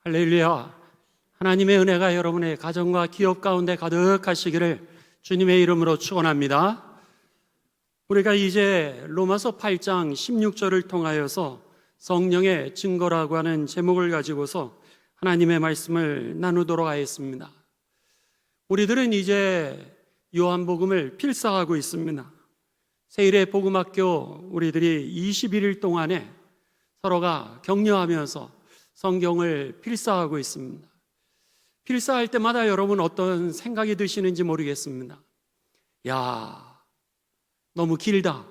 할렐루야. 하나님의 은혜가 여러분의 가정과 기업 가운데 가득하시기를 주님의 이름으로 축원합니다. 우리가 이제 로마서 8장 16절을 통하여서 성령의 증거라고 하는 제목을 가지고서 하나님의 말씀을 나누도록 하겠습니다. 우리들은 이제 요한복음을 필사하고 있습니다. 세일의 복음학교 우리들이 21일 동안에 서로가 격려하면서 성경을 필사하고 있습니다. 필사할 때마다 여러분 어떤 생각이 드시는지 모르겠습니다. 야, 너무 길다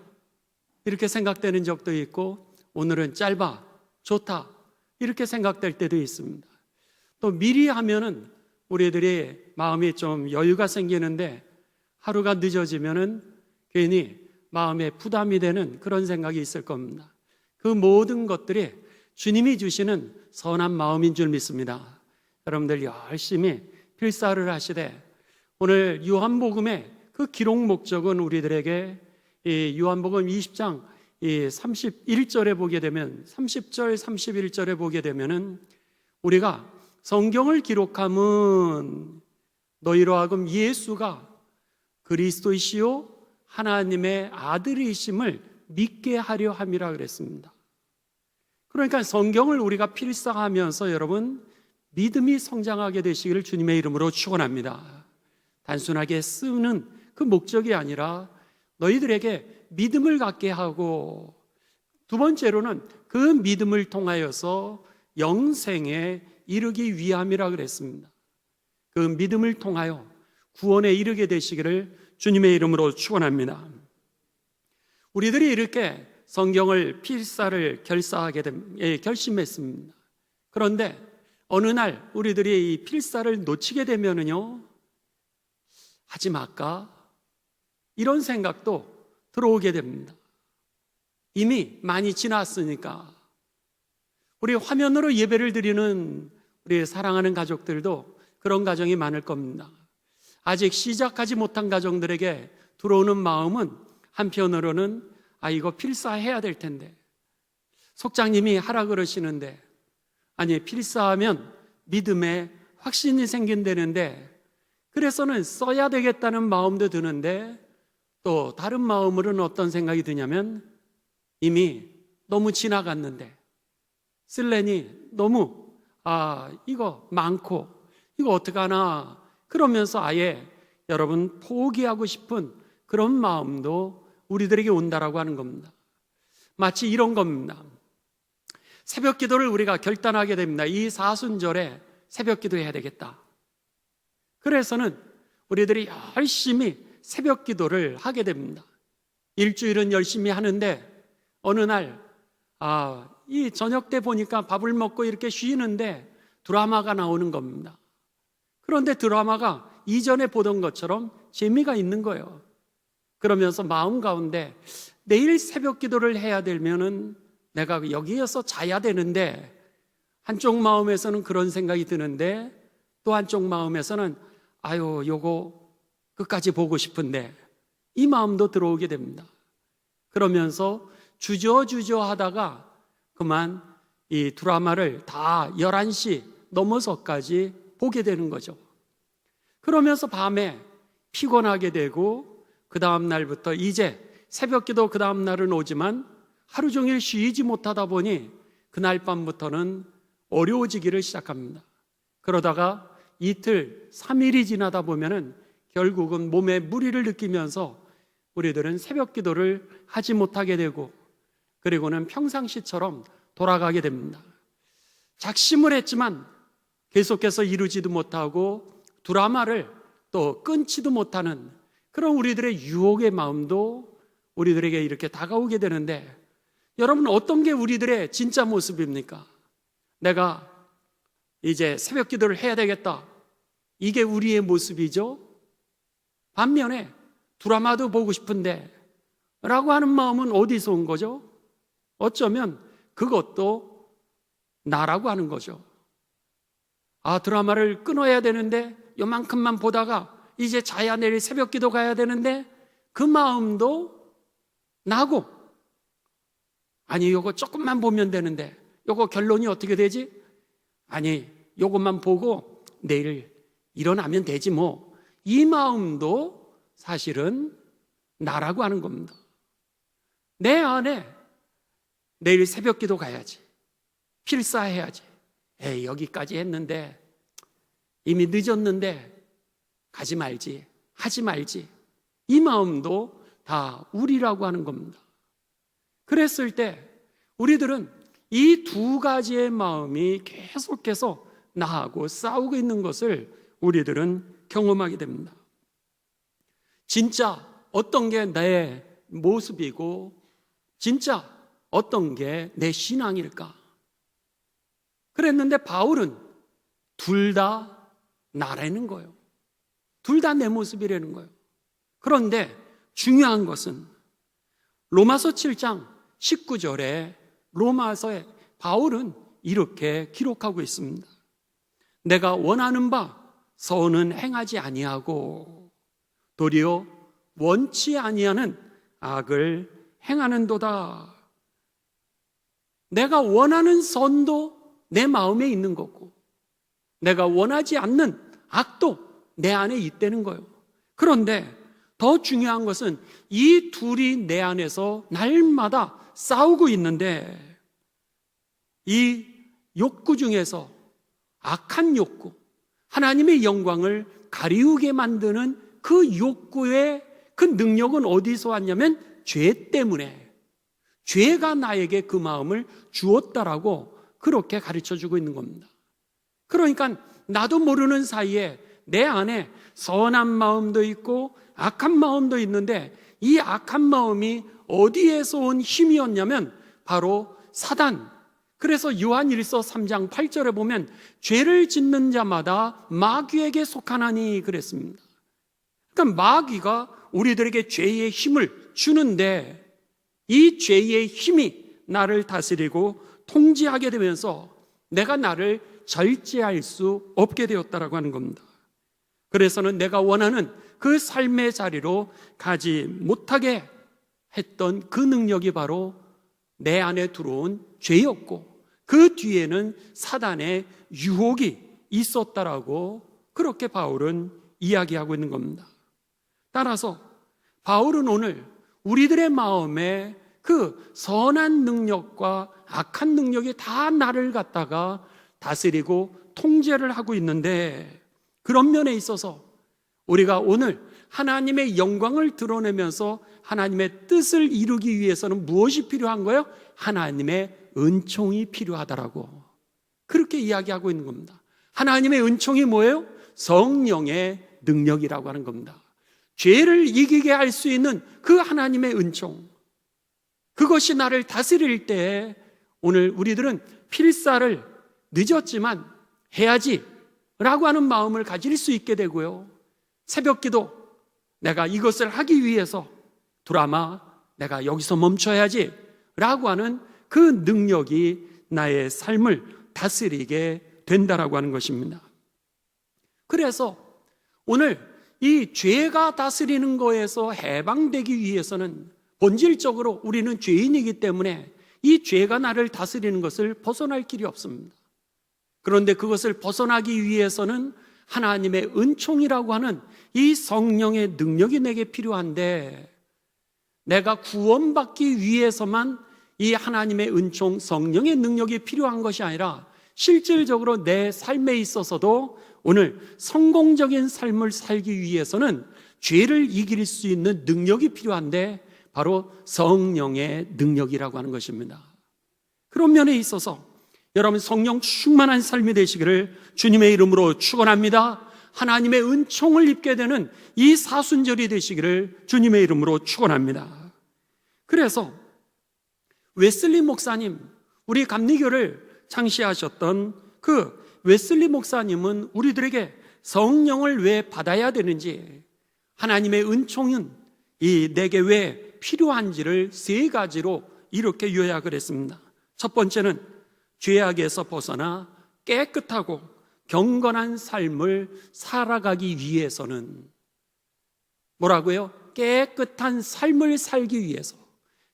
이렇게 생각되는 적도 있고, 오늘은 짧아, 좋다 이렇게 생각될 때도 있습니다. 또 미리 하면은 우리들이 마음이 좀 여유가 생기는데, 하루가 늦어지면은 괜히 마음에 부담이 되는 그런 생각이 있을 겁니다. 그 모든 것들이 주님이 주시는 선한 마음인 줄 믿습니다. 여러분들 열심히 필사를 하시되, 오늘 요한복음의 그 기록 목적은 우리들에게 이 요한복음 20장 31절에 보게 되면, 30절 31절에 보게 되면은 우리가 성경을 기록함은 너희로 하여금 예수가 그리스도이시요 하나님의 아들이심을 믿게 하려 함이라 그랬습니다. 그러니까 성경을 우리가 필사하면서 여러분 믿음이 성장하게 되시기를 주님의 이름으로 축원합니다. 단순하게 쓰는 그 목적이 아니라 너희들에게 믿음을 갖게 하고, 두 번째로는 그 믿음을 통하여서 영생에 이르기 위함이라 그랬습니다. 그 믿음을 통하여 구원에 이르게 되시기를 주님의 이름으로 축원합니다. 우리들이 이렇게 성경을 필사를 결심했습니다. 그런데 어느 날 우리들이 이 필사를 놓치게 되면은요, 하지 말까? 이런 생각도 들어오게 됩니다. 이미 많이 지났으니까. 우리 화면으로 예배를 드리는 우리 사랑하는 가족들도 그런 가정이 많을 겁니다. 아직 시작하지 못한 가정들에게 들어오는 마음은 한편으로는 이거 필사해야 될 텐데, 속장님이 하라 그러시는데, 아니 필사하면 믿음에 확신이 생긴다는데, 그래서는 써야 되겠다는 마음도 드는데, 또 다른 마음으로는 어떤 생각이 드냐면, 이미 너무 지나갔는데 쓸래니 너무 이거 많고 이거 어떡하나 그러면서 아예 여러분 포기하고 싶은 그런 마음도 우리들에게 온다라고 하는 겁니다. 마치 이런 겁니다. 새벽 기도를 우리가 결단하게 됩니다. 이 사순절에 새벽 기도 해야 되겠다. 그래서는 우리들이 열심히 새벽 기도를 하게 됩니다. 일주일은 열심히 하는데 어느 날 이 저녁 때 보니까 밥을 먹고 이렇게 쉬는데 드라마가 나오는 겁니다. 그런데 드라마가 이전에 보던 것처럼 재미가 있는 거예요. 그러면서 마음 가운데 내일 새벽 기도를 해야 되면은 내가 여기에서 자야 되는데, 한쪽 마음에서는 그런 생각이 드는데 또 한쪽 마음에서는 요거 끝까지 보고 싶은데, 이 마음도 들어오게 됩니다. 그러면서 주저주저 하다가 그만 이 드라마를 다 11시 넘어서까지 보게 되는 거죠. 그러면서 밤에 피곤하게 되고, 그 다음 날부터 이제 새벽 기도 그 다음 날은 오지만 하루 종일 쉬지 못하다 보니 그날 밤부터는 어려워지기를 시작합니다. 그러다가 이틀, 3일이 지나다 보면은 결국은 몸에 무리를 느끼면서 우리들은 새벽 기도를 하지 못하게 되고, 그리고는 평상시처럼 돌아가게 됩니다. 작심을 했지만 계속해서 이루지도 못하고 드라마를 또 끊지도 못하는 그런 우리들의 유혹의 마음도 우리들에게 이렇게 다가오게 되는데, 여러분 어떤 게 우리들의 진짜 모습입니까? 내가 이제 새벽 기도를 해야 되겠다, 이게 우리의 모습이죠. 반면에 드라마도 보고 싶은데 라고 하는 마음은 어디서 온 거죠? 어쩌면 그것도 나라고 하는 거죠. 드라마를 끊어야 되는데 요만큼만 보다가 이제 자야 내일 새벽 기도 가야 되는데, 그 마음도 나고, 아니 요거 조금만 보면 되는데 요거 결론이 어떻게 되지? 아니 요것만 보고 내일 일어나면 되지 뭐, 이 마음도 사실은 나라고 하는 겁니다. 내 안에 내일 새벽 기도 가야지, 필사해야지, 여기까지 했는데 이미 늦었는데 가지 말지, 하지 말지, 이 마음도 다 우리라고 하는 겁니다. 그랬을 때 우리들은 이 두 가지의 마음이 계속해서 나하고 싸우고 있는 것을 우리들은 경험하게 됩니다. 진짜 어떤 게 내 모습이고 진짜 어떤 게 내 신앙일까? 그랬는데 바울은 둘 다 나라는 거예요. 둘 다 내 모습이라는 거예요. 그런데 중요한 것은 로마서 7장 19절에 로마서에 바울은 이렇게 기록하고 있습니다. 내가 원하는 바 선은 행하지 아니하고 도리어 원치 아니하는 악을 행하는도다. 내가 원하는 선도 내 마음에 있는 거고 내가 원하지 않는 악도 내 안에 있다는 거예요. 그런데 더 중요한 것은 이 둘이 내 안에서 날마다 싸우고 있는데 이 욕구 중에서 악한 욕구, 하나님의 영광을 가리우게 만드는 그 욕구의 그 능력은 어디서 왔냐면 죄 때문에, 죄가 나에게 그 마음을 주었다라고 그렇게 가르쳐주고 있는 겁니다. 그러니까 나도 모르는 사이에 내 안에 선한 마음도 있고 악한 마음도 있는데 이 악한 마음이 어디에서 온 힘이었냐면 바로 사단. 그래서 요한일서 3장 8절에 보면 죄를 짓는 자마다 마귀에게 속하나니 그랬습니다. 그러니까 마귀가 우리들에게 죄의 힘을 주는데 이 죄의 힘이 나를 다스리고 통제하게 되면서 내가 나를 절제할 수 없게 되었다라고 하는 겁니다. 그래서는 내가 원하는 그 삶의 자리로 가지 못하게 했던 그 능력이 바로 내 안에 들어온 죄였고 그 뒤에는 사단의 유혹이 있었다라고 그렇게 바울은 이야기하고 있는 겁니다. 따라서 바울은 오늘 우리들의 마음에 그 선한 능력과 악한 능력이 다 나를 갖다가 다스리고 통제를 하고 있는데 그런 면에 있어서 우리가 오늘 하나님의 영광을 드러내면서 하나님의 뜻을 이루기 위해서는 무엇이 필요한 거예요? 하나님의 은총이 필요하다라고 그렇게 이야기하고 있는 겁니다. 하나님의 은총이 뭐예요? 성령의 능력이라고 하는 겁니다. 죄를 이기게 할 수 있는 그 하나님의 은총, 그것이 나를 다스릴 때 오늘 우리들은 필사를 늦었지만 해야지 라고 하는 마음을 가질 수 있게 되고요, 새벽 기도 내가 이것을 하기 위해서 드라마 내가 여기서 멈춰야지 라고 하는 그 능력이 나의 삶을 다스리게 된다라고 하는 것입니다. 그래서 오늘 이 죄가 다스리는 거에서 해방되기 위해서는 본질적으로 우리는 죄인이기 때문에 이 죄가 나를 다스리는 것을 벗어날 길이 없습니다. 그런데 그것을 벗어나기 위해서는 하나님의 은총이라고 하는 이 성령의 능력이 내게 필요한데 내가 구원받기 위해서만 이 하나님의 은총, 성령의 능력이 필요한 것이 아니라 실질적으로 내 삶에 있어서도 오늘 성공적인 삶을 살기 위해서는 죄를 이길 수 있는 능력이 필요한데 바로 성령의 능력이라고 하는 것입니다. 그런 면에 있어서 여러분 성령 충만한 삶이 되시기를 주님의 이름으로 축원합니다. 하나님의 은총을 입게 되는 이 사순절이 되시기를 주님의 이름으로 축원합니다. 그래서 웨슬리 목사님, 우리 감리교를 창시하셨던 그 웨슬리 목사님은 우리들에게 성령을 왜 받아야 되는지, 하나님의 은총은 내게 왜 필요한지를 세 가지로 이렇게 요약을 했습니다. 첫 번째는 죄악에서 벗어나 깨끗하고 경건한 삶을 살아가기 위해서는 뭐라고요? 깨끗한 삶을 살기 위해서,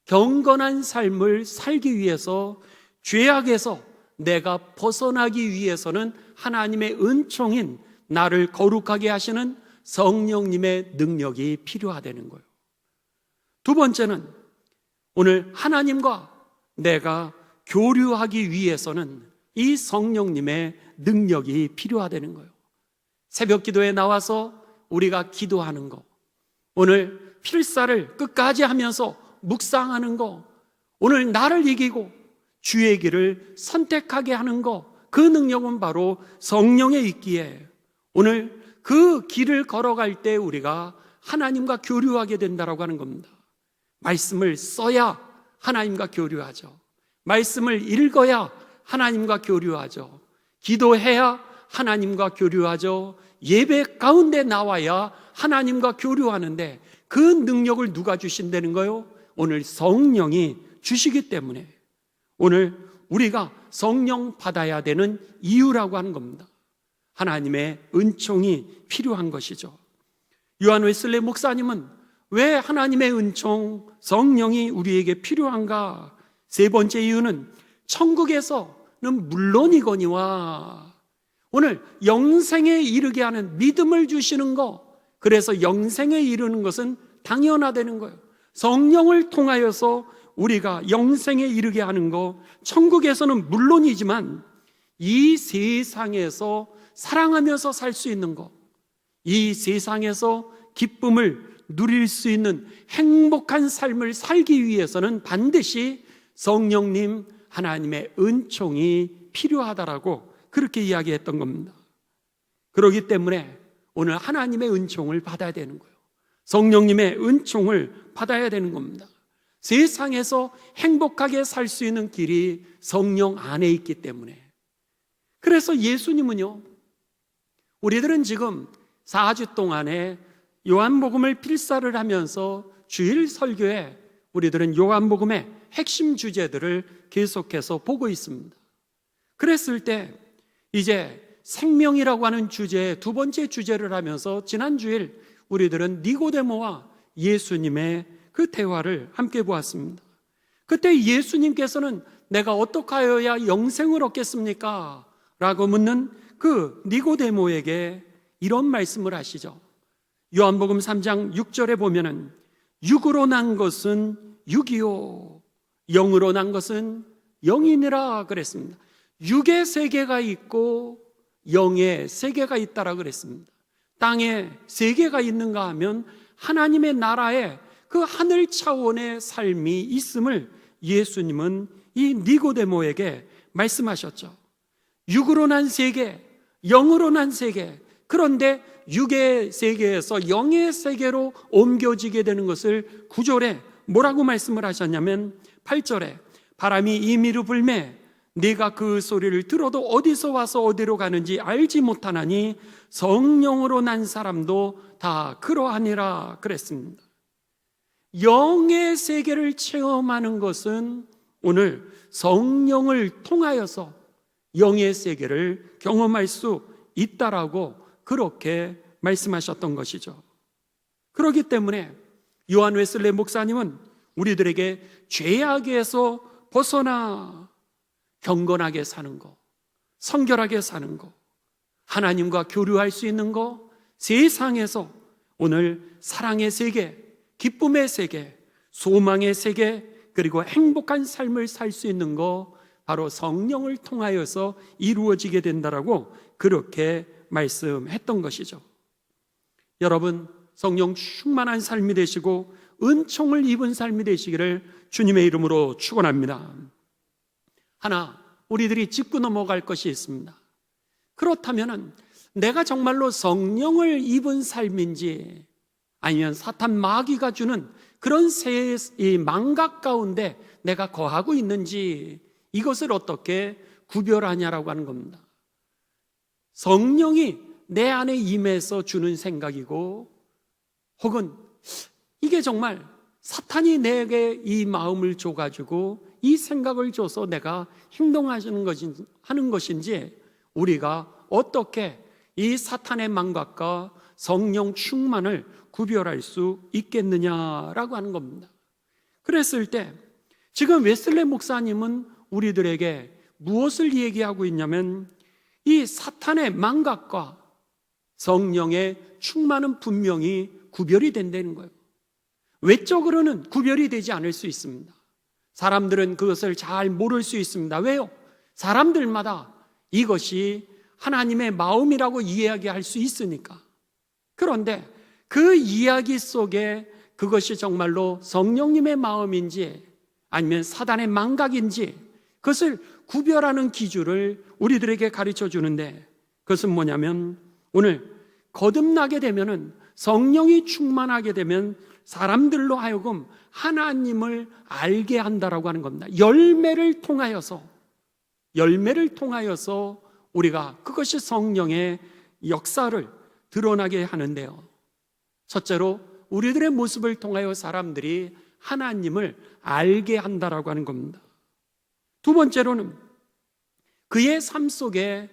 경건한 삶을 살기 위해서 죄악에서 내가 벗어나기 위해서는 하나님의 은총인 나를 거룩하게 하시는 성령님의 능력이 필요하다는 거예요. 두 번째는 오늘 하나님과 내가 교류하기 위해서는 이 성령님의 능력이 필요하다는 거예요. 새벽 기도에 나와서 우리가 기도하는 거, 오늘 필사를 끝까지 하면서 묵상하는 거, 오늘 나를 이기고 주의 길을 선택하게 하는 거, 그 능력은 바로 성령에 있기에 오늘 그 길을 걸어갈 때 우리가 하나님과 교류하게 된다라고 하는 겁니다. 말씀을 써야 하나님과 교류하죠. 말씀을 읽어야 하나님과 교류하죠. 기도해야 하나님과 교류하죠. 예배 가운데 나와야 하나님과 교류하는데 그 능력을 누가 주신다는 거요? 오늘 성령이 주시기 때문에 오늘 우리가 성령 받아야 되는 이유라고 하는 겁니다. 하나님의 은총이 필요한 것이죠. 요한 웨슬리 목사님은 왜 하나님의 은총, 성령이 우리에게 필요한가? 세 번째 이유는 천국에서는 물론이거니와 오늘 영생에 이르게 하는 믿음을 주시는 거, 그래서 영생에 이르는 것은 당연하다는 거예요. 성령을 통하여서 우리가 영생에 이르게 하는 거, 천국에서는 물론이지만 이 세상에서 사랑하면서 살 수 있는 거, 이 세상에서 기쁨을 누릴 수 있는 행복한 삶을 살기 위해서는 반드시 성령님, 하나님의 은총이 필요하다라고 그렇게 이야기했던 겁니다. 그렇기 때문에 오늘 하나님의 은총을 받아야 되는 거예요. 성령님의 은총을 받아야 되는 겁니다. 세상에서 행복하게 살 수 있는 길이 성령 안에 있기 때문에. 그래서 예수님은요, 우리들은 지금 4주 동안에 요한복음을 필사를 하면서 주일 설교에 우리들은 요한복음의 핵심 주제들을 계속해서 보고 있습니다. 그랬을 때 이제 생명이라고 하는 주제의 두 번째 주제를 하면서 지난 주일 우리들은 니고데모와 예수님의 그 대화를 함께 보았습니다. 그때 예수님께서는 내가 어떻게 하여야 영생을 얻겠습니까? 라고 묻는 그 니고데모에게 이런 말씀을 하시죠. 요한복음 3장 6절에 보면은 육으로 난 것은 육이요 영으로 난 것은 영이니라 그랬습니다. 육의 세계가 있고 영의 세계가 있다라 그랬습니다. 땅에 세계가 있는가 하면 하나님의 나라에 그 하늘 차원의 삶이 있음을 예수님은 이 니고데모에게 말씀하셨죠. 육으로 난 세계, 영으로 난 세계, 그런데 육의 세계에서 영의 세계로 옮겨지게 되는 것을 9절에 뭐라고 말씀을 하셨냐면 8절에 바람이 임의로 불매 네가 그 소리를 들어도 어디서 와서 어디로 가는지 알지 못하나니 성령으로 난 사람도 다 그러하니라 그랬습니다. 영의 세계를 체험하는 것은 오늘 성령을 통하여서 영의 세계를 경험할 수 있다라고 그렇게 말씀하셨던 것이죠. 그렇기 때문에 요한 웨슬리 목사님은 우리들에게 죄악에서 벗어나 경건하게 사는 거, 성결하게 사는 거, 하나님과 교류할 수 있는 거, 세상에서 오늘 사랑의 세계, 기쁨의 세계, 소망의 세계, 그리고 행복한 삶을 살 수 있는 거 바로 성령을 통하여서 이루어지게 된다라고 그렇게 말씀했던 것이죠. 여러분, 성령 충만한 삶이 되시고 은총을 입은 삶이 되시기를 주님의 이름으로 축원합니다. 하나, 우리들이 짚고 넘어갈 것이 있습니다. 그렇다면 내가 정말로 성령을 입은 삶인지 아니면 사탄 마귀가 주는 그런 이 망각 가운데 내가 거하고 있는지 이것을 어떻게 구별하냐라고 하는 겁니다. 성령이 내 안에 임해서 주는 생각이고 혹은 이게 정말 사탄이 내게 이 마음을 줘가지고 이 생각을 줘서 내가 행동하는 것인지 우리가 어떻게 이 사탄의 망각과 성령 충만을 구별할 수 있겠느냐라고 하는 겁니다. 그랬을 때 지금 웨슬리 목사님은 우리들에게 무엇을 얘기하고 있냐면 이 사탄의 망각과 성령의 충만은 분명히 구별이 된다는 거예요. 외적으로는 구별이 되지 않을 수 있습니다. 사람들은 그것을 잘 모를 수 있습니다. 왜요? 사람들마다 이것이 하나님의 마음이라고 이야기할 수 있으니까. 그런데 그 이야기 속에 그것이 정말로 성령님의 마음인지 아니면 사단의 망각인지 그것을 구별하는 기준을 우리들에게 가르쳐 주는데, 그것은 뭐냐면 오늘 거듭나게 되면은, 성령이 충만하게 되면 사람들로 하여금 하나님을 알게 한다라고 하는 겁니다. 열매를 통하여서 우리가 그것이 성령의 역사를 드러나게 하는데요. 첫째로 우리들의 모습을 통하여 사람들이 하나님을 알게 한다라고 하는 겁니다. 두 번째로는 그의 삶 속에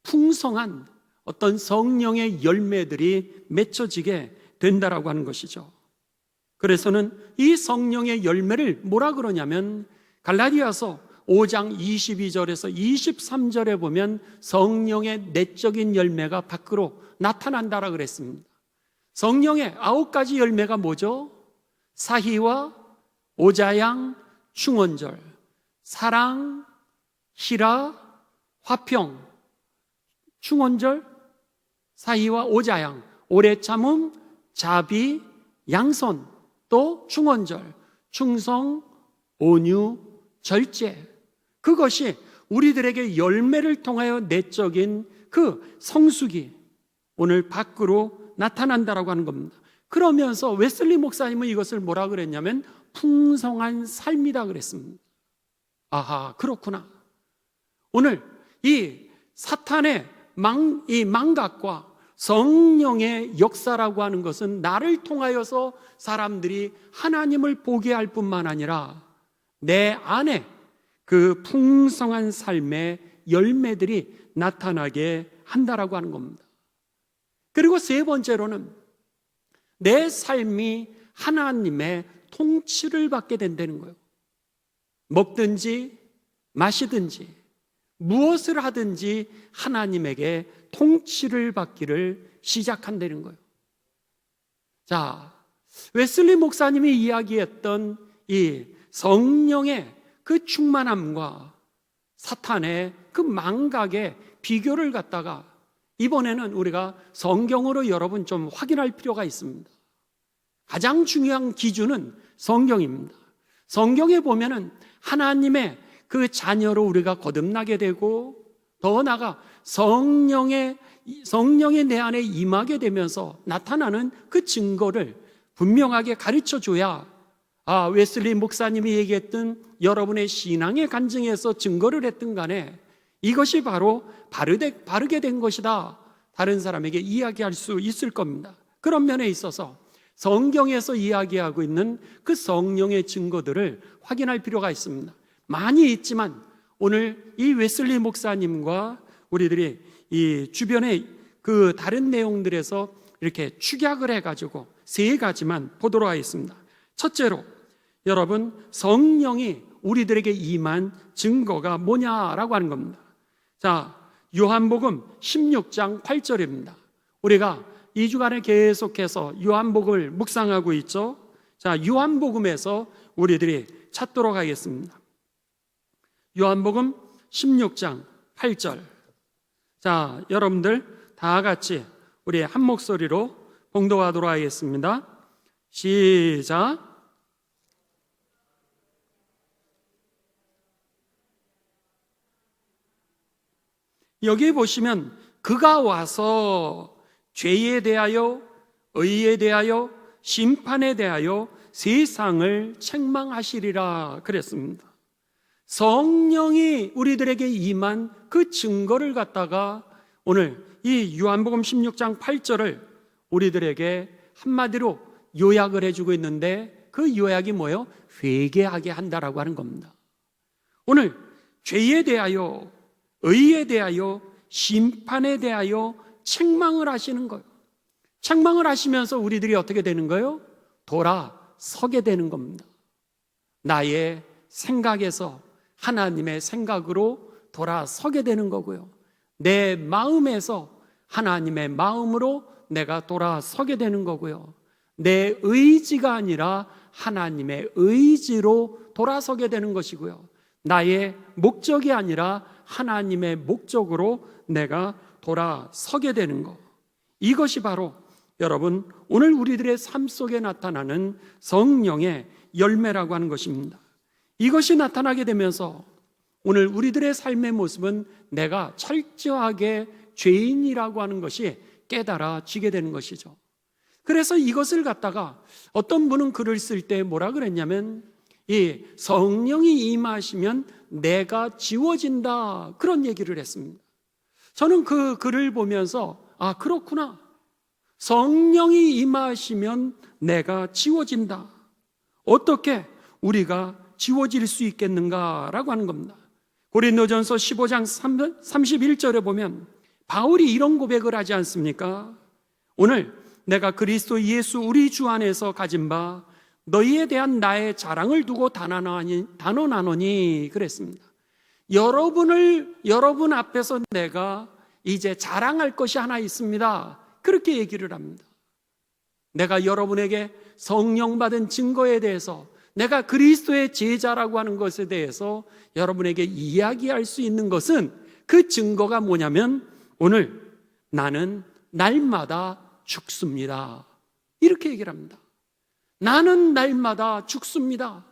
풍성한 어떤 성령의 열매들이 맺혀지게 된다라고 하는 것이죠. 그래서는 이 성령의 열매를 뭐라 그러냐면 갈라디아서 5장 22절에서 23절에 보면 성령의 내적인 열매가 밖으로 나타난다라 그랬습니다. 성령의 9가지 열매가 뭐죠? 사희와 오자양, 충언절, 사랑, 희라, 화평, 충언절, 사희와 오자양, 오래 참음, 자비, 양선, 또 충언절, 충성, 온유, 절제. 그것이 우리들에게 열매를 통하여 내적인 그 성숙이 오늘 밖으로 나타난다라고 하는 겁니다. 그러면서 웨슬리 목사님은 이것을 뭐라 그랬냐면 풍성한 삶이다 그랬습니다. 아하, 그렇구나. 오늘 이 사탄의 이 망각과 성령의 역사라고 하는 것은 나를 통하여서 사람들이 하나님을 보게 할 뿐만 아니라 내 안에 그 풍성한 삶의 열매들이 나타나게 한다라고 하는 겁니다. 그리고 세 번째로는 내 삶이 하나님의 통치를 받게 된다는 거예요. 먹든지 마시든지 무엇을 하든지 하나님에게 통치를 받기를 시작한다는 거예요. 자, 웨슬리 목사님이 이야기했던 이 성령의 그 충만함과 사탄의 그 망각의 비교를 갖다가 이번에는 우리가 성경으로 여러분 좀 확인할 필요가 있습니다. 가장 중요한 기준은 성경입니다. 성경에 보면은 하나님의 그 자녀로 우리가 거듭나게 되고 더 나아가 성령이 내 안에 임하게 되면서 나타나는 그 증거를 분명하게 가르쳐 줘야 웨슬리 목사님이 얘기했던 여러분의 신앙의 간증에서 증거를 했든 간에 이것이 바로 바르게 된 것이다, 다른 사람에게 이야기할 수 있을 겁니다. 그런 면에 있어서 성경에서 이야기하고 있는 그 성령의 증거들을 확인할 필요가 있습니다. 많이 있지만 오늘 이 웨슬리 목사님과 우리들이 이 주변의 그 다른 내용들에서 이렇게 축약을 해가지고 세 가지만 보도록 하겠습니다. 첫째로 여러분, 성령이 우리들에게 임한 증거가 뭐냐라고 하는 겁니다. 자, 요한복음 16장 8절입니다. 우리가 2주간에 계속해서 요한복음을 묵상하고 있죠. 자, 요한복음에서 우리들이 찾도록 하겠습니다. 요한복음 16장 8절. 자, 여러분들 다 같이 우리 한 목소리로 봉독하도록 하겠습니다. 시작. 여기 보시면 그가 와서 죄에 대하여 의에 대하여 심판에 대하여 세상을 책망하시리라 그랬습니다. 성령이 우리들에게 임한 그 증거를 갖다가 오늘 이 요한복음 16장 8절을 우리들에게 한마디로 요약을 해주고 있는데 그 요약이 뭐예요? 회개하게 한다라고 하는 겁니다. 오늘 죄에 대하여 의에 대하여 심판에 대하여 책망을 하시는 거예요. 책망을 하시면서 우리들이 어떻게 되는 거예요? 돌아서게 되는 겁니다. 나의 생각에서 하나님의 생각으로 돌아서게 되는 거고요. 내 마음에서 하나님의 마음으로 내가 돌아서게 되는 거고요. 내 의지가 아니라 하나님의 의지로 돌아서게 되는 것이고요. 나의 목적이 아니라 하나님의 목적으로 내가 돌아서게 되는 것. 이것이 바로 여러분 오늘 우리들의 삶 속에 나타나는 성령의 열매라고 하는 것입니다. 이것이 나타나게 되면서 오늘 우리들의 삶의 모습은 내가 철저하게 죄인이라고 하는 것이 깨달아지게 되는 것이죠. 그래서 이것을 갖다가 어떤 분은 글을 쓸 때 뭐라 그랬냐면 이 성령이 임하시면 내가 지워진다, 그런 얘기를 했습니다. 저는 그 글을 보면서 그렇구나, 성령이 임하시면 내가 지워진다. 어떻게 우리가 지워질 수 있겠는가라고 하는 겁니다. 고린도전서 15장 31절에 보면 바울이 이런 고백을 하지 않습니까? 오늘 내가 그리스도 예수 우리 주 안에서 가진 바 너희에 대한 나의 자랑을 두고 단언하노니 그랬습니다. 여러분 앞에서 내가 이제 자랑할 것이 하나 있습니다, 그렇게 얘기를 합니다. 내가 여러분에게 성령 받은 증거에 대해서, 내가 그리스도의 제자라고 하는 것에 대해서 여러분에게 이야기할 수 있는 것은, 그 증거가 뭐냐면 오늘 나는 날마다 죽습니다, 이렇게 얘기를 합니다. 나는 날마다 죽습니다.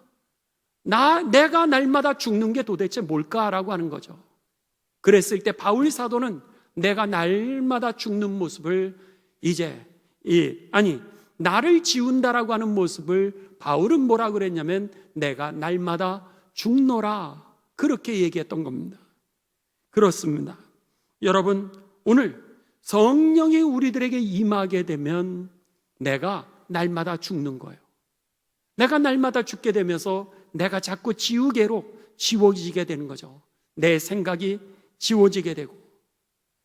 내가 날마다 죽는 게 도대체 뭘까라고 하는 거죠. 그랬을 때 바울 사도는 내가 날마다 죽는 모습을 나를 지운다라고 하는 모습을 바울은 뭐라 그랬냐면 내가 날마다 죽노라, 그렇게 얘기했던 겁니다. 그렇습니다. 여러분, 오늘 성령이 우리들에게 임하게 되면 내가 날마다 죽는 거예요. 내가 날마다 죽게 되면서 내가 자꾸 지워지게 되는 거죠. 내 생각이 지워지게 되고,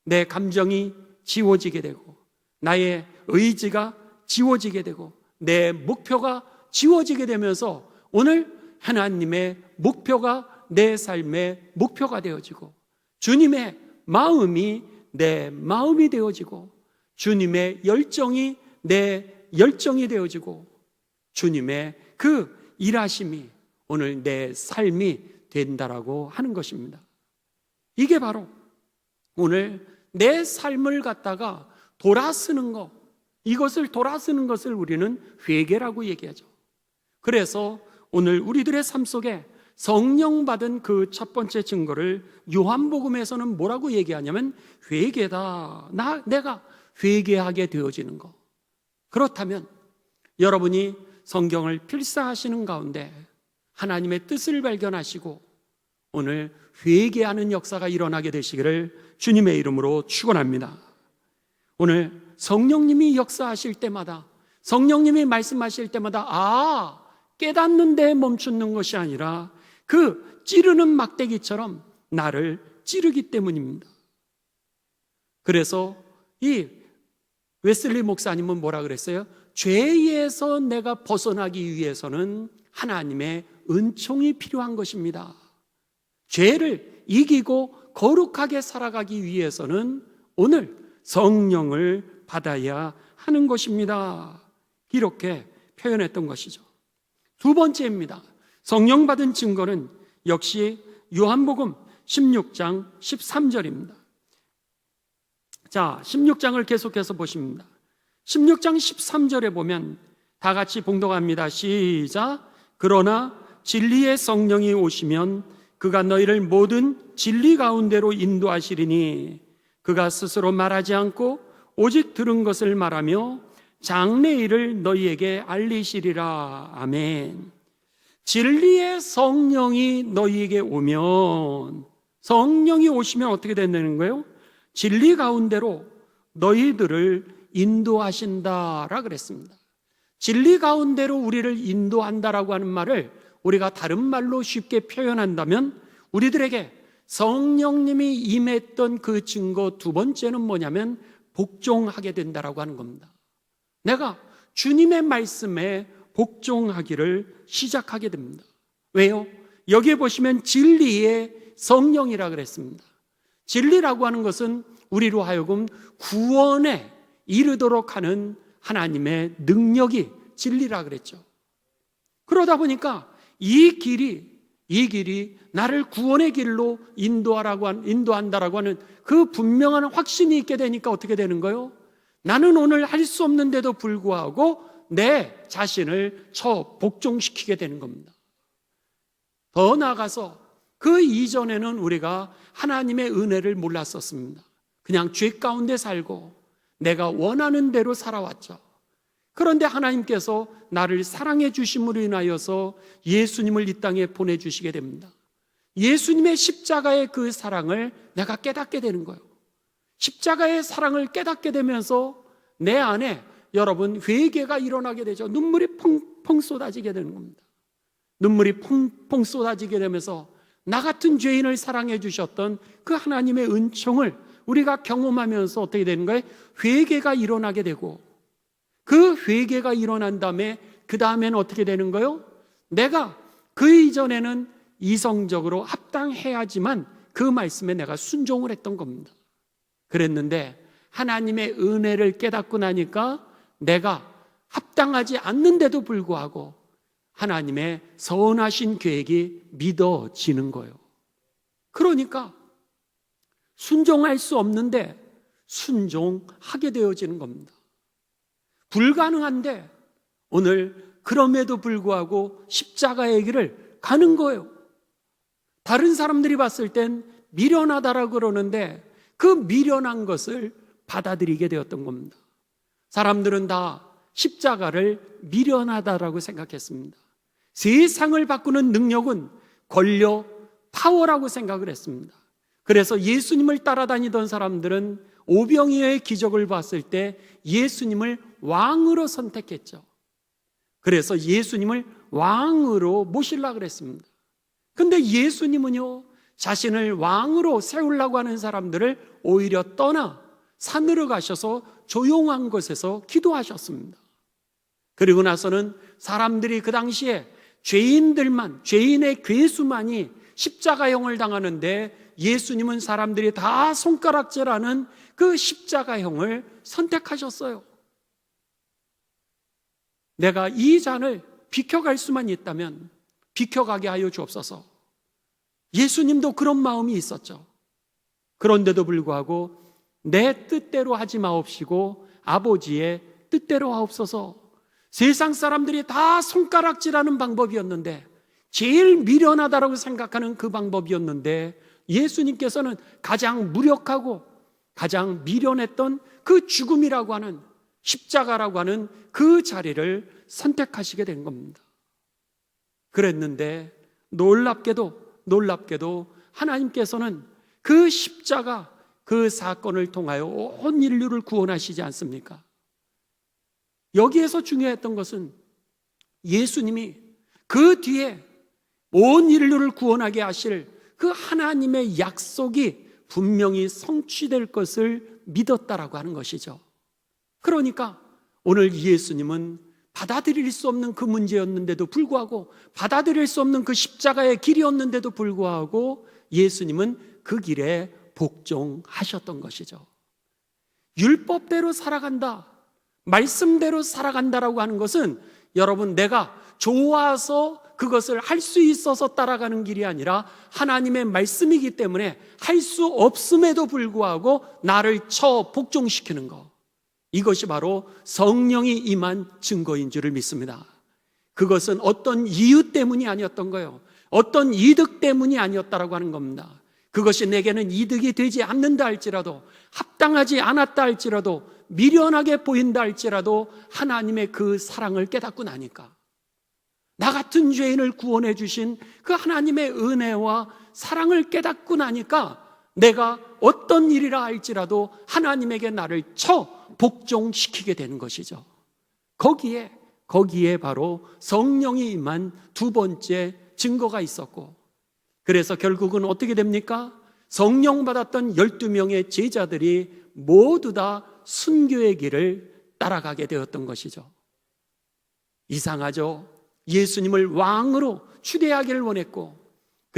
내 감정이 지워지게 되고, 나의 의지가 지워지게 되고, 내 목표가 지워지게 되면서 오늘 하나님의 목표가 내 삶의 목표가 되어지고, 주님의 마음이 내 마음이 되어지고, 주님의 열정이 내 열정이 되어지고, 주님의 그 일하심이 오늘 내 삶이 된다라고 하는 것입니다. 이게 바로 오늘 내 삶을 갖다가 돌아쓰는 것, 이것을 돌아쓰는 것을 우리는 회개라고 얘기하죠. 그래서 오늘 우리들의 삶 속에 성령 받은 그 첫 번째 증거를 요한복음에서는 뭐라고 얘기하냐면 회개다. 내가 회개하게 되어지는 것. 그렇다면 여러분이 성경을 필사하시는 가운데 하나님의 뜻을 발견하시고 오늘 회개하는 역사가 일어나게 되시기를 주님의 이름으로 축원합니다. 오늘 성령님이 역사하실 때마다, 성령님이 말씀하실 때마다 깨닫는데 멈추는 것이 아니라 그 찌르는 막대기처럼 나를 찌르기 때문입니다. 그래서 이 웨슬리 목사님은 뭐라 그랬어요? 죄에서 내가 벗어나기 위해서는 하나님의 은총이 필요한 것입니다. 죄를 이기고 거룩하게 살아가기 위해서는 오늘 성령을 받아야 하는 것입니다, 이렇게 표현했던 것이죠. 두 번째입니다. 성령 받은 증거는 역시 요한복음 16장 13절입니다. 자, 16장을 계속해서 보십니다. 16장 13절에 보면 다 같이 봉독합니다. 시작. 그러나 진리의 성령이 오시면 그가 너희를 모든 진리 가운데로 인도하시리니 그가 스스로 말하지 않고 오직 들은 것을 말하며 장래일을 너희에게 알리시리라. 아멘. 진리의 성령이 너희에게 오면, 성령이 오시면 어떻게 된다는 거예요? 진리 가운데로 너희들을 인도하신다라 그랬습니다. 진리 가운데로 우리를 인도한다라고 하는 말을 우리가 다른 말로 쉽게 표현한다면 우리들에게 성령님이 임했던 그 증거 두 번째는 뭐냐면 복종하게 된다라고 하는 겁니다. 내가 주님의 말씀에 복종하기를 시작하게 됩니다. 왜요? 여기에 보시면 진리의 성령이라 그랬습니다. 진리라고 하는 것은 우리로 하여금 구원에 이르도록 하는 하나님의 능력이 진리라 그랬죠. 그러다 보니까 이 길이 나를 구원의 길로 인도한다라고 하는 그 분명한 확신이 있게 되니까 어떻게 되는 거예요? 나는 오늘 할 수 없는데도 불구하고 내 자신을 복종시키게 되는 겁니다. 더 나아가서 그 이전에는 우리가 하나님의 은혜를 몰랐었습니다. 그냥 죄 가운데 살고 내가 원하는 대로 살아왔죠. 그런데 하나님께서 나를 사랑해 주심으로 인하여서 예수님을 이 땅에 보내주시게 됩니다. 예수님의 십자가의 그 사랑을 내가 깨닫게 되는 거예요. 십자가의 사랑을 깨닫게 되면서 내 안에 여러분 회개가 일어나게 되죠. 눈물이 펑펑 쏟아지게 되는 겁니다. 눈물이 펑펑 쏟아지게 되면서 나 같은 죄인을 사랑해 주셨던 그 하나님의 은총을 우리가 경험하면서 어떻게 되는 거예요? 회개가 일어나게 되고, 그 회개가 일어난 다음에 그 다음에는 어떻게 되는 거예요? 내가 그 이전에는 이성적으로 합당해야지만 그 말씀에 내가 순종을 했던 겁니다. 그랬는데 하나님의 은혜를 깨닫고 나니까 내가 합당하지 않는데도 불구하고 하나님의 선하신 계획이 믿어지는 거예요. 그러니까 순종할 수 없는데 순종하게 되어지는 겁니다. 불가능한데 오늘 그럼에도 불구하고 십자가의 길을 가는 거예요. 다른 사람들이 봤을 땐 미련하다라고 그러는데 그 미련한 것을 받아들이게 되었던 겁니다. 사람들은 다 십자가를 미련하다라고 생각했습니다. 세상을 바꾸는 능력은 권력, 파워라고 생각을 했습니다. 그래서 예수님을 따라다니던 사람들은 오병이어의 기적을 봤을 때 예수님을 왕으로 선택했죠. 그래서 예수님을 왕으로 모시려고 그랬습니다. 근데 예수님은요, 자신을 왕으로 세우려고 하는 사람들을 오히려 떠나 산으로 가셔서 조용한 곳에서 기도하셨습니다. 그리고 나서는 사람들이 그 당시에 죄인의 괴수만이 십자가형을 당하는데 예수님은 사람들이 다 손가락질하는 그 십자가형을 선택하셨어요. 내가 이 잔을 비켜갈 수만 있다면 비켜가게 하여 주옵소서. 예수님도 그런 마음이 있었죠. 그런데도 불구하고 내 뜻대로 하지 마옵시고 아버지의 뜻대로 하옵소서. 세상 사람들이 다 손가락질하는 방법이었는데, 제일 미련하다라고 생각하는 그 방법이었는데, 예수님께서는 가장 무력하고 가장 미련했던 그 죽음이라고 하는, 십자가라고 하는 그 자리를 선택하시게 된 겁니다. 그랬는데 놀랍게도 하나님께서는 그 십자가, 그 사건을 통하여 온 인류를 구원하시지 않습니까? 여기에서 중요했던 것은 예수님이 그 뒤에 온 인류를 구원하게 하실 그 하나님의 약속이 분명히 성취될 것을 믿었다라고 하는 것이죠. 그러니까 오늘 예수님은 받아들일 수 없는 그 문제였는데도 불구하고, 받아들일 수 없는 그 십자가의 길이었는데도 불구하고 예수님은 그 길에 복종하셨던 것이죠. 율법대로 살아간다, 말씀대로 살아간다라고 하는 것은 여러분, 내가 좋아서 그것을 할 수 있어서 따라가는 길이 아니라 하나님의 말씀이기 때문에 할 수 없음에도 불구하고 나를 복종시키는 것, 이것이 바로 성령이 임한 증거인 줄을 믿습니다. 그것은 어떤 이유 때문이 아니었던 거예요. 어떤 이득 때문이 아니었다라고 하는 겁니다. 그것이 내게는 이득이 되지 않는다 할지라도, 합당하지 않았다 할지라도, 미련하게 보인다 할지라도 하나님의 그 사랑을 깨닫고 나니까, 나 같은 죄인을 구원해 주신 그 하나님의 은혜와 사랑을 깨닫고 나니까 내가 어떤 일이라 할지라도 하나님에게 나를 복종시키게 되는 것이죠. 거기에 바로 성령이 임한 두 번째 증거가 있었고, 그래서 결국은 어떻게 됩니까? 성령 받았던 12명의 제자들이 모두 다 순교의 길을 따라가게 되었던 것이죠. 이상하죠? 예수님을 왕으로 추대하기를 원했고,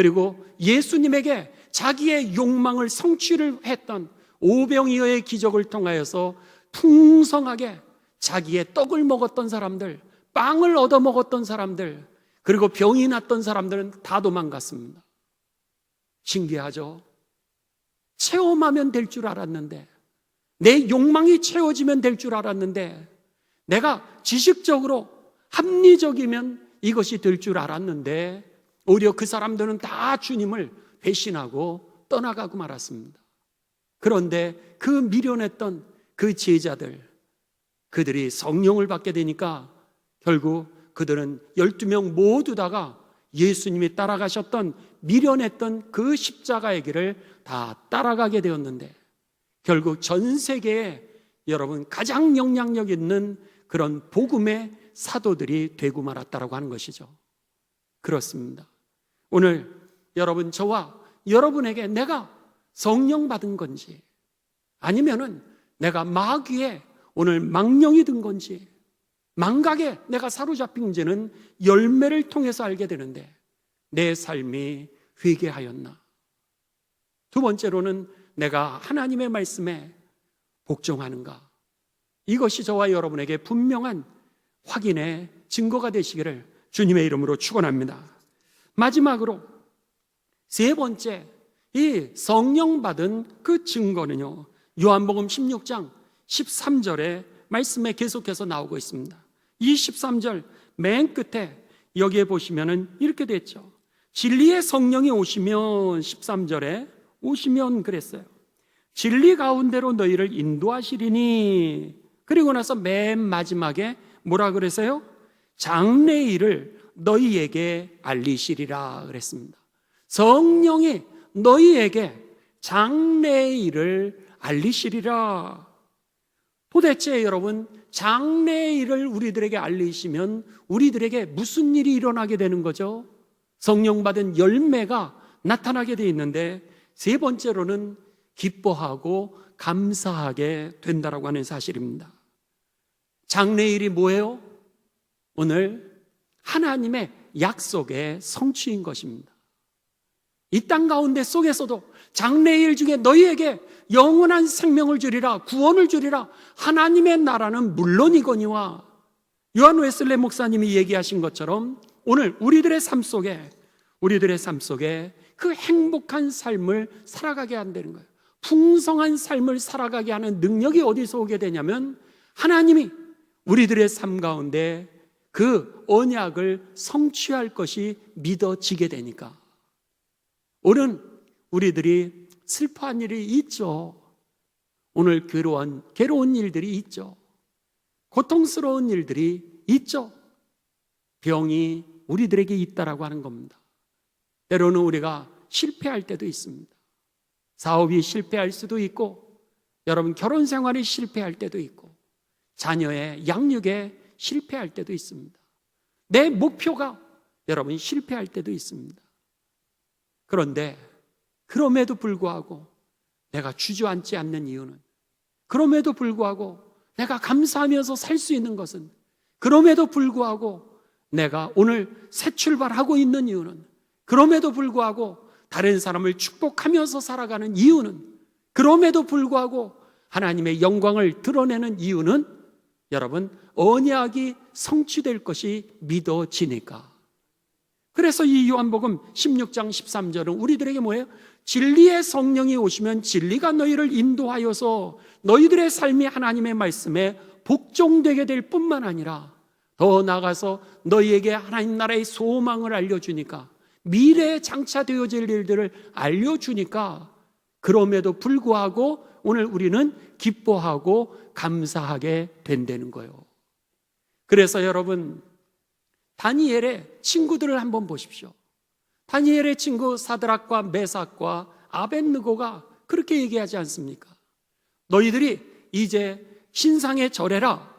그리고 예수님에게 자기의 욕망을 성취를 했던 오병이어의 기적을 통하여서 풍성하게 자기의 떡을 먹었던 사람들, 빵을 얻어 먹었던 사람들, 그리고 병이 났던 사람들은 다 도망갔습니다. 신기하죠? 체험하면 될 줄 알았는데, 내 욕망이 채워지면 될 줄 알았는데, 내가 지식적으로 합리적이면 이것이 될 줄 알았는데, 오히려 그 사람들은 다 주님을 배신하고 떠나가고 말았습니다. 그런데 그 미련했던 그 제자들, 그들이 성령을 받게 되니까 결국 그들은 12명 모두 다가 예수님이 따라가셨던 미련했던 그 십자가의 길을 다 따라가게 되었는데, 결국 전 세계에 여러분 가장 영향력 있는 그런 복음의 사도들이 되고 말았다라고 하는 것이죠. 그렇습니다. 오늘 여러분, 저와 여러분에게 내가 성령 받은 건지, 아니면은 내가 마귀에 오늘 망령이 든 건지, 망각에 내가 사로잡힌지는 열매를 통해서 알게 되는데, 내 삶이 회개하였나? 두 번째로는 내가 하나님의 말씀에 복종하는가? 이것이 저와 여러분에게 분명한 확인의 증거가 되시기를 주님의 이름으로 축원합니다. 마지막으로 세 번째, 이 성령 받은 그 증거는요, 요한복음 16장 13절의 말씀에 계속해서 나오고 있습니다. 이 13절 맨 끝에 여기에 보시면은 이렇게 됐죠. 진리의 성령이 오시면, 13절에 오시면 그랬어요. 진리 가운데로 너희를 인도하시리니. 그리고 나서 맨 마지막에 뭐라 그랬어요? 장래의 일을 너희에게 알리시리라 그랬습니다. 성령이 너희에게 장래의 일을 알리시리라. 도대체 여러분, 장래의 일을 우리들에게 알리시면 우리들에게 무슨 일이 일어나게 되는 거죠? 성령 받은 열매가 나타나게 돼 있는데, 세 번째로는 기뻐하고 감사하게 된다라고 하는 사실입니다. 장래의 일이 뭐예요? 오늘 하나님의 약속의 성취인 것입니다. 이 땅 가운데 속에서도 장래의 일 중에 너희에게 영원한 생명을 주리라, 구원을 주리라, 하나님의 나라는 물론이거니와, 요한 웨슬레 목사님이 얘기하신 것처럼 오늘 우리들의 삶 속에 그 행복한 삶을 살아가게 한다는 거예요. 풍성한 삶을 살아가게 하는 능력이 어디서 오게 되냐면, 하나님이 우리들의 삶 가운데 그 언약을 성취할 것이 믿어지게 되니까. 오늘 우리들이 슬퍼한 일이 있죠. 오늘 괴로운 일들이 있죠. 고통스러운 일들이 있죠. 병이 우리들에게 있다라고 하는 겁니다. 때로는 우리가 실패할 때도 있습니다. 사업이 실패할 수도 있고, 여러분 결혼 생활이 실패할 때도 있고, 자녀의 양육에 실패할 때도 있습니다. 내 목표가 여러분 실패할 때도 있습니다. 그런데 그럼에도 불구하고 내가 주저앉지 않는 이유는, 그럼에도 불구하고 내가 감사하면서 살 수 있는 것은, 그럼에도 불구하고 내가 오늘 새 출발하고 있는 이유는, 그럼에도 불구하고 다른 사람을 축복하면서 살아가는 이유는, 그럼에도 불구하고 하나님의 영광을 드러내는 이유는 여러분 언약이 성취될 것이 믿어지니까. 그래서 이 요한복음 16장 13절은 우리들에게 뭐예요? 진리의 성령이 오시면 진리가 너희를 인도하여서 너희들의 삶이 하나님의 말씀에 복종되게 될 뿐만 아니라 더 나아가서 너희에게 하나님 나라의 소망을 알려주니까, 미래에 장차되어질 일들을 알려주니까, 그럼에도 불구하고 오늘 우리는 기뻐하고 감사하게 된다는 거예요. 그래서 여러분, 다니엘의 친구들을 한번 보십시오. 다니엘의 친구 사드락과 메삭과 아벳느고가 그렇게 얘기하지 않습니까? 너희들이 이제 신상에 절해라.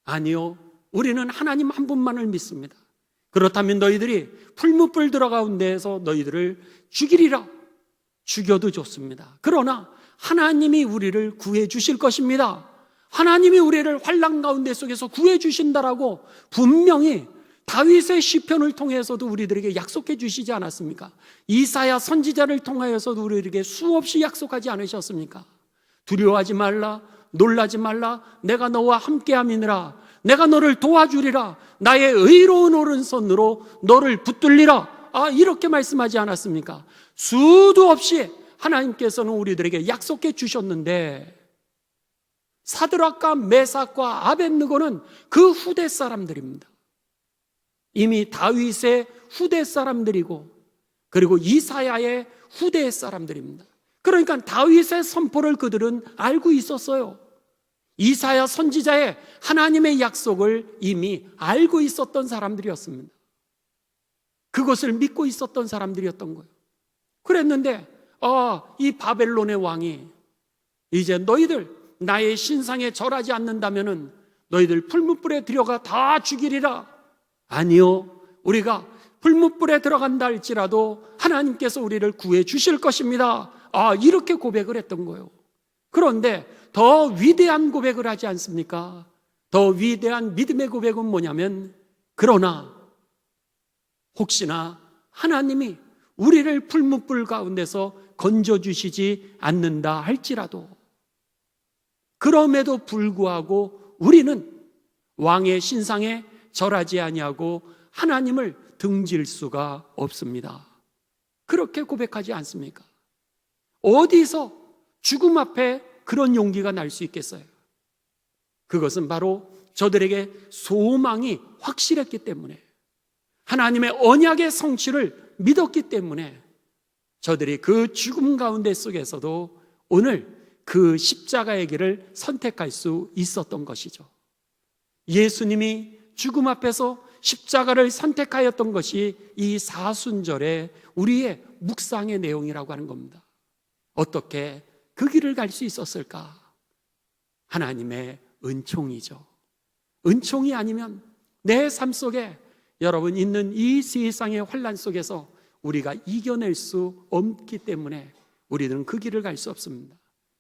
아니요, 우리는 하나님 한 분만을 믿습니다. 그렇다면 너희들이 풀무불 들어가운데에서 너희들을 죽이리라. 죽여도 좋습니다. 그러나 하나님이 우리를 구해 주실 것입니다. 하나님이 우리를 환난 가운데 속에서 구해 주신다라고 분명히 다윗의 시편을 통해서도 우리들에게 약속해 주시지 않았습니까? 이사야 선지자를 통하여서도 우리에게 수없이 약속하지 않으셨습니까? 두려워하지 말라, 놀라지 말라, 내가 너와 함께함이니라, 내가 너를 도와주리라, 나의 의로운 오른손으로 너를 붙들리라. 이렇게 말씀하지 않았습니까? 수도 없이 하나님께서는 우리들에게 약속해 주셨는데, 사드락과 메삭과 아벳느고는 그 후대 사람들입니다. 이미 다윗의 후대 사람들이고, 그리고 이사야의 후대 사람들입니다. 그러니까 다윗의 선포를 그들은 알고 있었어요. 이사야 선지자의 하나님의 약속을 이미 알고 있었던 사람들이었습니다. 그것을 믿고 있었던 사람들이었던 거예요. 그랬는데 이 바벨론의 왕이 이제 너희들 나의 신상에 절하지 않는다면은 너희들 풀무불에 들어가 다 죽이리라. 아니요, 우리가 풀무불에 들어간다 할지라도 하나님께서 우리를 구해 주실 것입니다. 이렇게 고백을 했던 거예요. 그런데 더 위대한 고백을 하지 않습니까? 더 위대한 믿음의 고백은 뭐냐면, 그러나 혹시나 하나님이 우리를 풀무불 가운데서 건져주시지 않는다 할지라도, 그럼에도 불구하고 우리는 왕의 신상에 절하지 아니하고 하나님을 등질 수가 없습니다. 그렇게 고백하지 않습니까? 어디서 죽음 앞에 그런 용기가 날 수 있겠어요? 그것은 바로 저들에게 소망이 확실했기 때문에, 하나님의 언약의 성취를 믿었기 때문에 저들이 그 죽음 가운데 속에서도 오늘 그 십자가의 길을 선택할 수 있었던 것이죠. 예수님이 죽음 앞에서 십자가를 선택하였던 것이 이 사순절의 우리의 묵상의 내용이라고 하는 겁니다. 어떻게 그 길을 갈 수 있었을까? 하나님의 은총이죠. 은총이 아니면 내 삶 속에 여러분 있는 이 세상의 환난 속에서 우리가 이겨낼 수 없기 때문에 우리는 그 길을 갈 수 없습니다.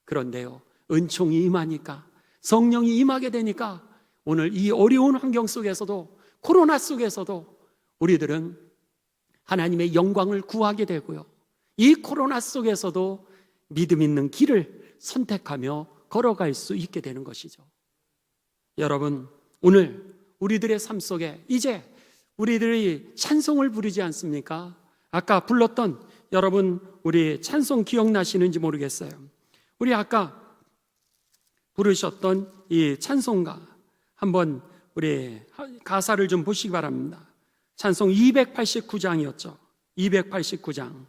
그런데요, 은총이 임하니까, 성령이 임하게 되니까 오늘 이 어려운 환경 속에서도, 코로나 속에서도 우리들은 하나님의 영광을 구하게 되고요, 이 코로나 속에서도 믿음 있는 길을 선택하며 걸어갈 수 있게 되는 것이죠. 여러분, 오늘 우리들의 삶 속에 이제 우리들이 찬송을 부르지 않습니까? 아까 불렀던, 여러분 우리 찬송 기억나시는지 모르겠어요. 우리 아까 부르셨던 이 찬송가 한번 우리 가사를 좀 보시기 바랍니다. 찬송 289장이었죠. 289장.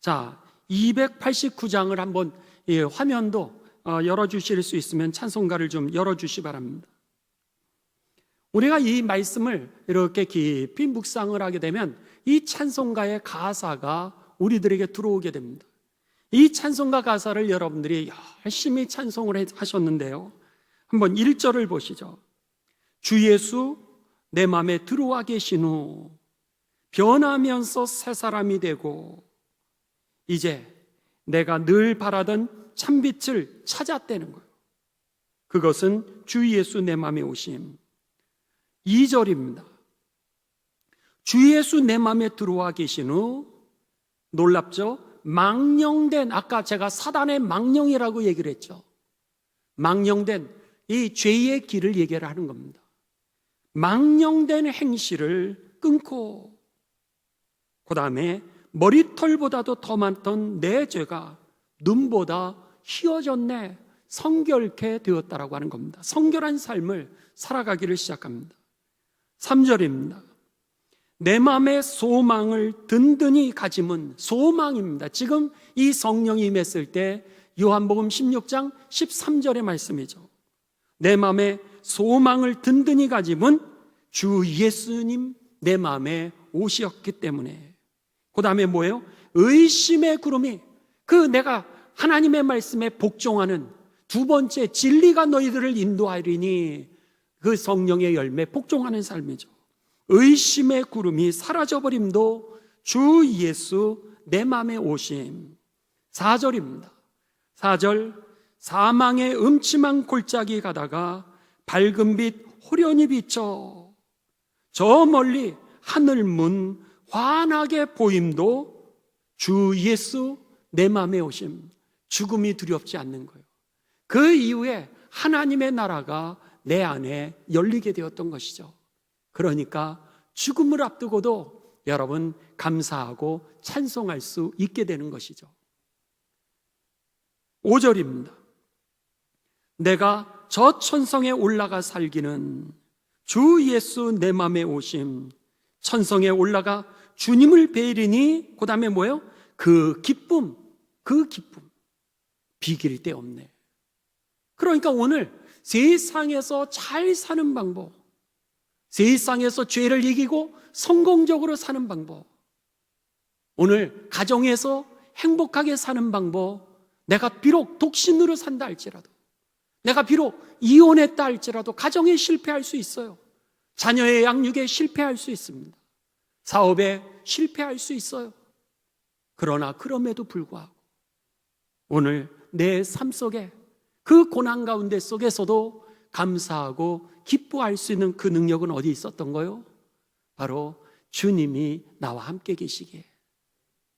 자, 289장을 한번 화면도 열어주실 수 있으면 찬송가를 좀 열어주시기 바랍니다. 우리가 이 말씀을 이렇게 깊이 묵상을 하게 되면 이 찬송가의 가사가 우리들에게 들어오게 됩니다. 이 찬송가 가사를 여러분들이 열심히 찬송을 하셨는데요, 한번 1절을 보시죠. 주 예수 내 마음에 들어와 계신 후 변하면서 새 사람이 되고 이제 내가 늘 바라던 참빛을 찾았다는 거예요. 그것은 주 예수 내 마음에 오심. 2절입니다. 주 예수 내 마음에 들어와 계신 후, 놀랍죠? 망령된, 아까 제가 사단의 망령이라고 얘기를 했죠. 망령된 이 죄의 길을 얘기를 하는 겁니다. 망령된 행실을 끊고, 그 다음에 머리털보다도 더 많던 내 죄가 눈보다 희어졌네, 성결케 되었다라고 하는 겁니다. 성결한 삶을 살아가기를 시작합니다. 3절입니다. 내 마음의 소망을 든든히 가짐은, 소망입니다. 지금 이 성령이 임했을 때 요한복음 16장 13절의 말씀이죠. 내 마음의 소망을 든든히 가짐은 주 예수님 내 마음에 오셨기 때문에. 그 다음에 뭐예요? 의심의 구름이, 그 내가 하나님의 말씀에 복종하는 두 번째, 진리가 너희들을 인도하리니, 그 성령의 열매 복종하는 삶이죠. 의심의 구름이 사라져버림도 주 예수 내 마음에 오심. 4절입니다. 4절, 사망의 음침한 골짜기 가다가 밝은 빛 호련히 비쳐. 저 멀리 하늘 문 환하게 보임도 주 예수 내 마음에 오심, 죽음이 두렵지 않는 거예요. 그 이후에 하나님의 나라가 내 안에 열리게 되었던 것이죠. 그러니까 죽음을 앞두고도 여러분 감사하고 찬송할 수 있게 되는 것이죠. 5절입니다. 내가 저 천성에 올라가 살기는 주 예수 내 맘에 오심, 천성에 올라가 주님을 뵈리니, 그 다음에 뭐예요? 그 기쁨 비길 데 없네. 그러니까 오늘 세상에서 잘 사는 방법, 세상에서 죄를 이기고 성공적으로 사는 방법, 오늘 가정에서 행복하게 사는 방법, 내가 비록 독신으로 산다 할지라도, 내가 비록 이혼했다 할지라도 가정에 실패할 수 있어요. 자녀의 양육에 실패할 수 있습니다. 사업에 실패할 수 있어요. 그러나 그럼에도 불구하고 오늘 내 삶 속에 그 고난 가운데 속에서도 감사하고 기뻐할 수 있는 그 능력은 어디 있었던 거요? 바로 주님이 나와 함께 계시기에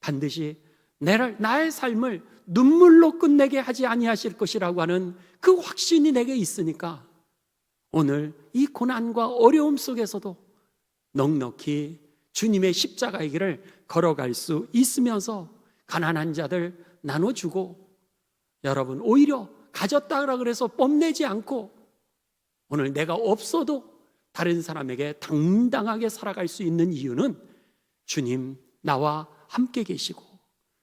반드시 나의 삶을 눈물로 끝내게 하지 아니하실 것이라고 하는 그 확신이 내게 있으니까 오늘 이 고난과 어려움 속에서도 넉넉히 주님의 십자가의 길을 걸어갈 수 있으면서 가난한 자들 나눠주고, 여러분 오히려 가졌다라 그래서 뽐내지 않고 오늘 내가 없어도 다른 사람에게 당당하게 살아갈 수 있는 이유는 주님 나와 함께 계시고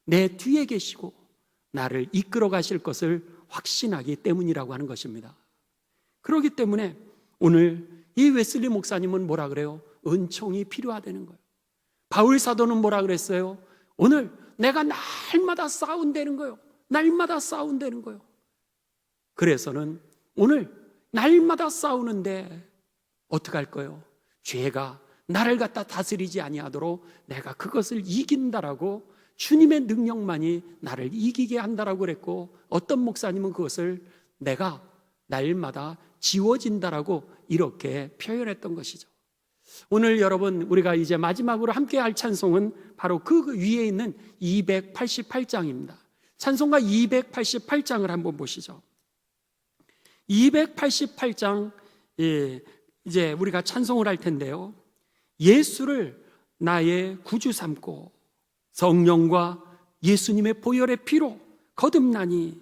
내 뒤에 계시고 나를 이끌어 가실 것을 확신하기 때문이라고 하는 것입니다. 그렇기 때문에 오늘 이 웨슬리 목사님은 뭐라 그래요? 은총이 필요하다는 거예요. 바울 사도는 뭐라 그랬어요? 오늘 내가 날마다 싸운다는 거예요. 날마다 싸운다는 거예요. 그래서는 오늘 날마다 싸우는데 어떻게 할 거예요? 죄가 나를 갖다 다스리지 아니하도록 내가 그것을 이긴다라고, 주님의 능력만이 나를 이기게 한다라고 그랬고, 어떤 목사님은 그것을 내가 날마다 지워진다라고 이렇게 표현했던 것이죠. 오늘 여러분 우리가 이제 마지막으로 함께 할 찬송은 바로 그 위에 있는 288장입니다. 찬송가 288장을 한번 보시죠. 288장 이제 우리가 찬송을 할 텐데요, 예수를 나의 구주 삼고 성령과 예수님의 보혈의 피로 거듭나니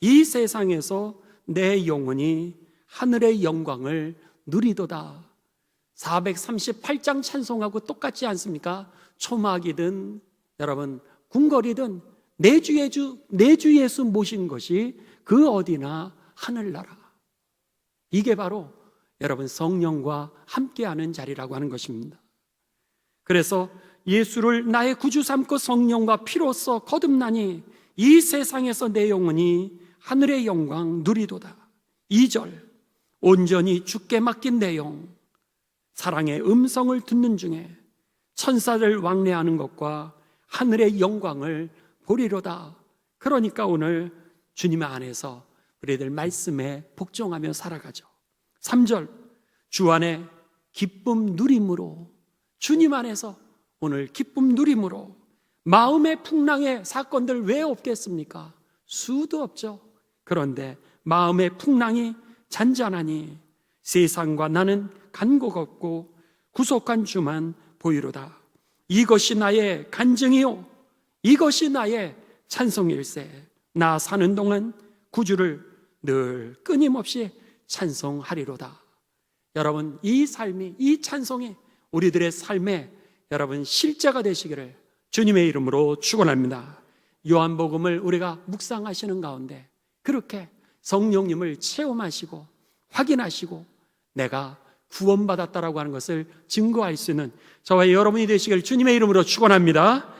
이 세상에서 내 영혼이 하늘의 영광을 누리도다. 438장 찬송하고 똑같지 않습니까? 초막이든 여러분 궁궐이든 내 주 예수 모신 것이 그 어디나 하늘나라. 이게 바로 여러분 성령과 함께하는 자리라고 하는 것입니다. 그래서 예수를 나의 구주 삼고 성령과 피로써 거듭나니 이 세상에서 내 영혼이 하늘의 영광 누리도다. 2절, 온전히 주께 맡긴 내 영, 사랑의 음성을 듣는 중에 천사를 왕래하는 것과 하늘의 영광을 보리로다. 그러니까 오늘 주님 안에서 우리들 말씀에 복종하며 살아가죠. 3절, 주 안에 기쁨 누림으로, 주님 안에서 오늘 기쁨 누림으로, 마음의 풍랑의 사건들 왜 없겠습니까? 수도 없죠. 그런데 마음의 풍랑이 잔잔하니 세상과 나는 간곡 없고 구속한 주만 보이로다. 이것이 나의 간증이요, 이것이 나의 찬송일세. 나 사는 동안 구주를 늘 끊임없이 찬송하리로다. 여러분 이 삶이, 이 찬송이 우리들의 삶에 여러분 실제가 되시기를 주님의 이름으로 축원합니다. 요한복음을 우리가 묵상하시는 가운데 그렇게 성령님을 체험하시고 확인하시고 내가 구원받았다라고 하는 것을 증거할 수 있는 저와 여러분이 되시기를 주님의 이름으로 축원합니다.